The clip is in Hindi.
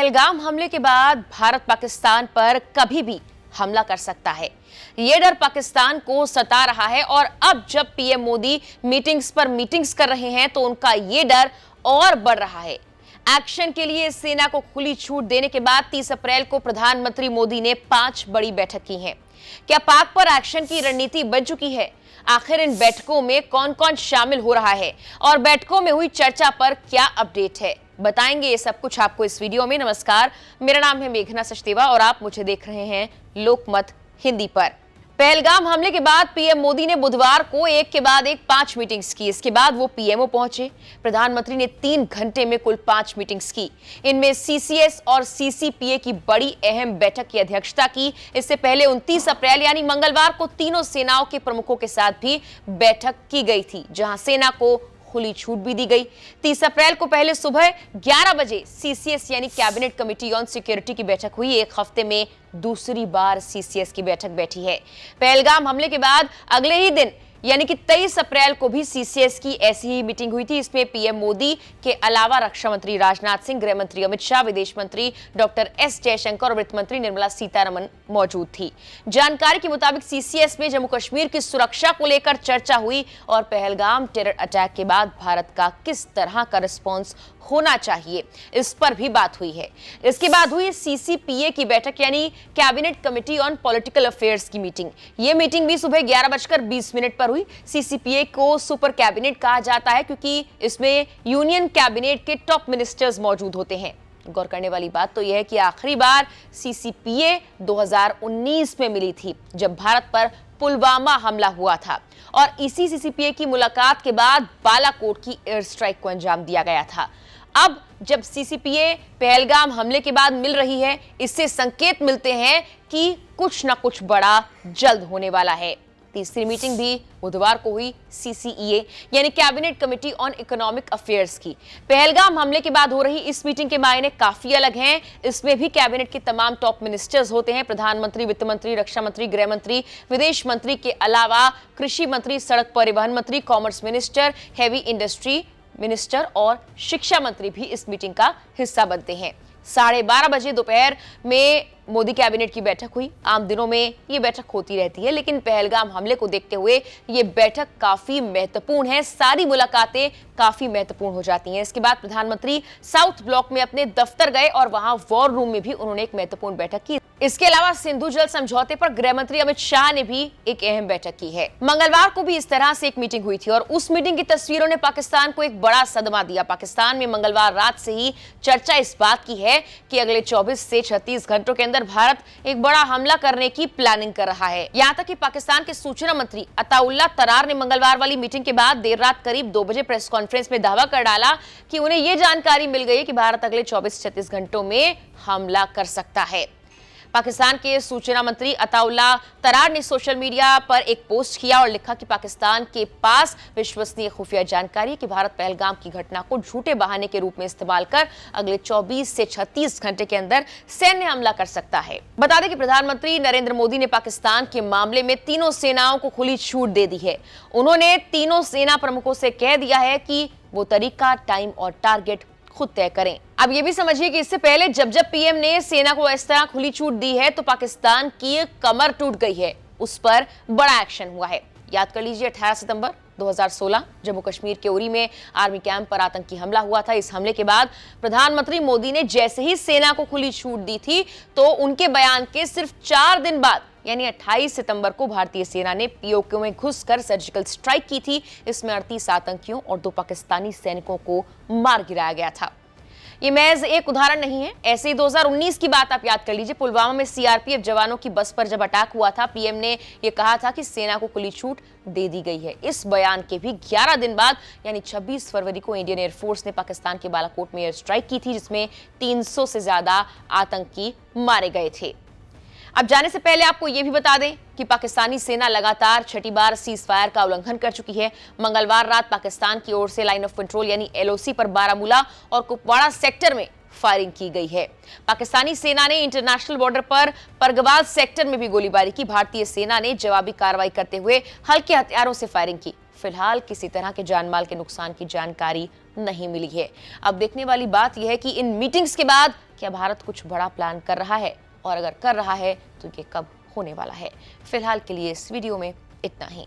पहलगाम हमले के बाद भारत पाकिस्तान पर कभी भी हमला कर सकता है। यह डर पाकिस्तान को सता रहा है और अब जब पीएम मोदी मीटिंग्स पर मीटिंग्स कर रहे हैं तो उनका यह डर और बढ़ रहा है। एक्शन के लिए सेना को खुली छूट देने के बाद 30 अप्रैल को प्रधानमंत्री मोदी ने 5 बड़ी बैठक की हैं। क्या पाक पर एक्शन की रणनीति बन चुकी है? आखिर इन बैठकों में कौन कौन शामिल हो रहा है और बैठकों में हुई चर्चा पर क्या अपडेट है, बताएंगे ये सब कुछ आपको इस वीडियो में। नमस्कार, मेरा नाम है मेघना सचदेवा और आप मुझे देख रहे हैं लोकमत हिंदी पर। पहलगाम हमले के बाद पीएम मोदी ने बुधवार को एक के बाद एक 5 मीटिंग्स की। इसके बाद वो पीएमओ पहुंचे। प्रधानमंत्री ने 3 घंटे में कुल 5 मीटिंग्स की। इनमें सीसीएस और सीसीपीए की बड़ी अहम बैठक की अध्यक्षता की। इससे पहले 29 अप्रैल यानी मंगलवार को तीनों सेनाओं के प्रमुखों के साथ भी बैठक की गई थी, जहां सेना को खुली छूट भी दी गई। 30 अप्रैल को पहले सुबह 11 बजे सीसीएस यानी कैबिनेट कमेटी ऑन सिक्योरिटी की बैठक हुई। एक हफ्ते में दूसरी बार सीसीएस की बैठक बैठी है। पहलगाम हमले के बाद अगले ही दिन यानी कि 23 अप्रैल को भी सीसीएस की ऐसी ही मीटिंग हुई थी। इसमें पीएम मोदी के अलावा रक्षा मंत्री राजनाथ सिंह, गृह मंत्री अमित शाह, विदेश मंत्री डॉक्टर एस जयशंकर और वित्त मंत्री निर्मला सीतारमण मौजूद थी। जानकारी के मुताबिक सीसीएस में जम्मू कश्मीर की सुरक्षा को लेकर चर्चा हुई और पहलगाम टेरर अटैक के बाद भारत का किस तरह का रिस्पॉन्स होना चाहिए, इस पर भी बात हुई है। इसके बाद हुई सीसीपीए की बैठक यानी cabinet committee on political affairs की मीटिंग। यह मीटिंग भी सुबह 11:20 पर हुई। सीसीपीए को सुपर कैबिनेट कहा जाता है क्योंकि इसमें यूनियन कैबिनेट के टॉप मिनिस्टर्स मौजूद होते हैं। गौर करने वाली बात तो यह है कि आखिरी बार सीसीपीए 2019 में मिली थी, जब भारत पर पुलवामा हमला हुआ था और इसी सीसीपीए की मुलाकात के बाद बालाकोट की एयर स्ट्राइक को अंजाम दिया गया था। अब जब सीसीपीए पहलगाम हमले के बाद मिल रही है, इससे संकेत मिलते हैं कि कुछ ना कुछ बड़ा जल्द होने वाला है। तीसरी मीटिंग भी बुधवार को हुई सीसीईए यानी cabinet committee on economic affairs की। पहलगाम हमले के बाद हो रही इस मीटिंग के मायने काफी अलग हैं। इसमें भी कैबिनेट के तमाम टॉप मिनिस्टर्स होते हैं। प्रधानमंत्री, वित्त मंत्री, रक्षा मंत्री, गृह मंत्री, विदेश मंत्री के अलावा कृषि मंत्री, सड़क परिवहन मंत्री, commerce minister, heavy industry minister और शिक्षा मंत्री भी इस मीटिंग का हिस्सा बनते हैं। 12:30 बजे दोपहर में मोदी कैबिनेट की बैठक हुई। आम दिनों में ये बैठक होती रहती है, लेकिन पहलगाम हमले को देखते हुए ये बैठक काफी महत्वपूर्ण है। सारी मुलाकातें काफी महत्वपूर्ण हो जाती हैं। इसके बाद प्रधानमंत्री साउथ ब्लॉक में अपने दफ्तर गए और वहां वॉर रूम में भी उन्होंने एक महत्वपूर्ण बैठक की। इसके अलावा सिंधु जल समझौते पर गृह मंत्री अमित शाह ने भी एक अहम बैठक की है। मंगलवार को भी इस तरह से एक मीटिंग हुई थी और उस मीटिंग की तस्वीरों ने पाकिस्तान को एक बड़ा सदमा दिया। पाकिस्तान में मंगलवार रात से ही चर्चा इस बात की है कि अगले 24 से 36 घंटों के अंदर भारत एक बड़ा हमला करने की प्लानिंग कर रहा है। यहाँ तक कि पाकिस्तान के सूचना मंत्री अताउल्ला तरार ने मंगलवार वाली मीटिंग के बाद देर रात करीब 2 बजे प्रेस कॉन्फ्रेंस में दावा कर डाला कि उन्हें यह जानकारी मिल गई कि भारत अगले 24-36 घंटों में हमला कर सकता है। पाकिस्तान के सूचना मंत्री अताउल्ला तरार ने सोशल मीडिया पर एक पोस्ट किया और लिखा कि पाकिस्तान के पास विश्वसनीय खुफिया जानकारी है कि भारत पहलगाम की घटना को झूठे बहाने के रूप में इस्तेमाल कर अगले 24 से 36 घंटे के अंदर सैन्य हमला कर सकता है। बता दें कि प्रधानमंत्री नरेंद्र मोदी ने पाकिस्तान के मामले में तीनों सेनाओं को खुली छूट दे दी है। उन्होंने तीनों सेना प्रमुखों से कह दिया है कि वो तरीका, टाइम और टारगेट खुद तय करें। अब ये भी समझिए कि इससे पहले जब पीएम ने सेना को इस तरह खुली छूट दी है तो पाकिस्तान की कमर टूट गई है, उस पर बड़ा एक्शन हुआ है। याद कर लीजिए 18 सितंबर 2016 जम्मू कश्मीर के उरी में आर्मी कैंप पर आतंकी हमला हुआ था। इस हमले के बाद प्रधानमंत्री मोदी ने जैसे ही सेना को खुली छूट दी थी तो उनके बयान के सिर्फ 4 दिन बाद यानी 28 सितंबर को भारतीय सेना ने पीओके में घुसकर सर्जिकल स्ट्राइक की थी। इसमें 38 आतंकियों और 2 पाकिस्तानी सैनिकों को मार गिराया गया था। ये महज एक उदाहरण नहीं है। ऐसे ही 2019 की बात आप याद कर लीजिए। पुलवामा में सीआरपीएफ जवानों की बस पर जब अटैक हुआ था, पीएम ने यह कहा था कि सेना को खुली छूट दे दी गई है। इस बयान के भी 11 दिन बाद यानी 26 फरवरी को इंडियन एयरफोर्स ने पाकिस्तान के बालाकोट में एयर स्ट्राइक की थी, जिसमें 300 से ज्यादा आतंकी मारे गए थे। अब जाने से पहले आपको यह भी बता दें कि पाकिस्तानी सेना लगातार 6ठी बार सीज फायर का उल्लंघन कर चुकी है। मंगलवार रात पाकिस्तान की ओर से लाइन ऑफ कंट्रोल यानी एलओसी पर बारामूला और कुपवाड़ा सेक्टर में फायरिंग की गई है। पाकिस्तानी सेना ने इंटरनेशनल बॉर्डर पर परगवाल सेक्टर में भी गोलीबारी की। भारतीय सेना ने जवाबी कार्रवाई करते हुए हल्के हथियारों से फायरिंग की। फिलहाल किसी तरह के जानमाल के नुकसान की जानकारी नहीं मिली है। अब देखने वाली बात यह है कि इन मीटिंग्स के बाद क्या भारत कुछ बड़ा प्लान कर रहा है, और अगर कर रहा है तो ये कब होने वाला है। फिलहाल के लिए इस वीडियो में इतना ही।